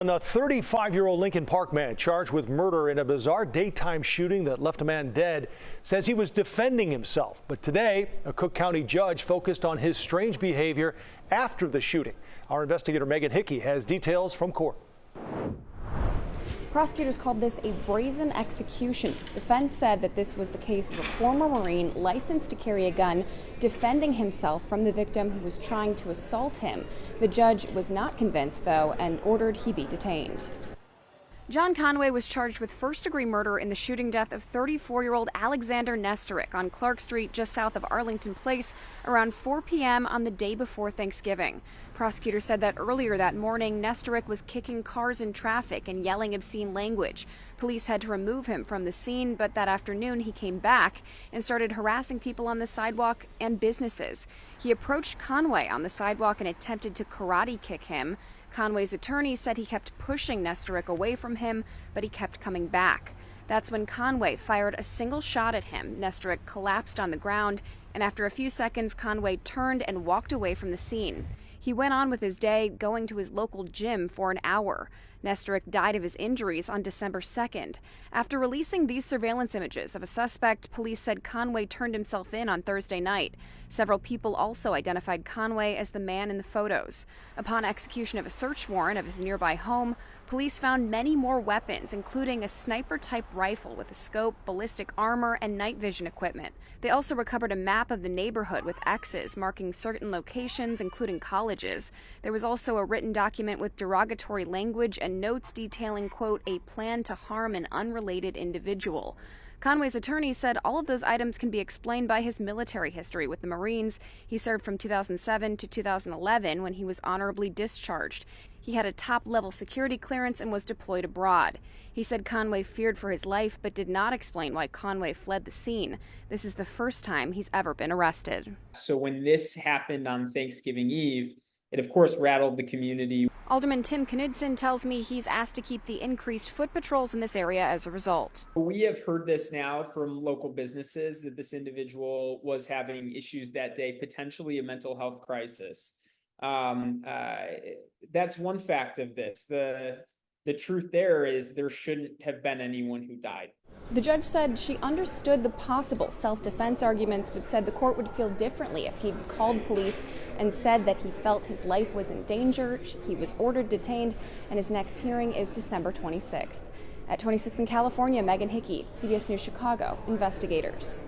A 35-year-old Lincoln Park man charged with murder in a bizarre daytime shooting that left a man dead says he was defending himself. But today, a Cook County judge focused on his strange behavior after the shooting. Our investigator Megan Hickey has details from court. Prosecutors called this a brazen execution. Defense said that this was the case of a former Marine licensed to carry a gun defending himself from the victim who was trying to assault him. The judge was not convinced, though, and ordered he be detained. John Conway was charged with first-degree murder in the shooting death of 34-year-old Alexander Nestorick on Clark Street just south of Arlington Place around 4 p.m. on the day before Thanksgiving. Prosecutors said that earlier that morning, Nestorick was kicking cars in traffic and yelling obscene language. Police had to remove him from the scene, but that afternoon he came back and started harassing people on the sidewalk and businesses. He approached Conway on the sidewalk and attempted to karate kick him. Conway's attorney said he kept pushing Nestorick away from him, but he kept coming back. That's when Conway fired a single shot at him. Nestorick collapsed on the ground, and after a few seconds, Conway turned and walked away from the scene. He went on with his day, going to his local gym for an hour. Nestorick died of his injuries on December 2nd. After releasing these surveillance images of a suspect, police said Conway turned himself in on Thursday night. Several people also identified Conway as the man in the photos. Upon execution of a search warrant of his nearby home, police found many more weapons, including a sniper-type rifle with a scope, ballistic armor, and night vision equipment. They also recovered a map of the neighborhood with X's marking certain locations, including colleges. There was also a written document with derogatory language and notes detailing, quote, a plan to harm an unrelated individual. Conway's attorney said all of those items can be explained by his military history with the Marines. He served from 2007 to 2011 when he was honorably discharged. He had a top-level security clearance and was deployed abroad. He said Conway feared for his life but did not explain why Conway fled the scene. This is the first time he's ever been arrested. So when this happened on Thanksgiving Eve, it of course rattled the community. Alderman Tim Knudsen tells me he's asked to keep the increased foot patrols in this area as a result. We have heard this now from local businesses that this individual was having issues that day, potentially a mental health crisis. That's one fact of this. The truth there is there shouldn't have been anyone who died. The judge said she understood the possible self-defense arguments, but said the court would feel differently if he'd called police and said that he felt his life was in danger. He was ordered detained, and his next hearing is December 26th. At 26th in California, Megan Hickey, CBS News Chicago Investigators.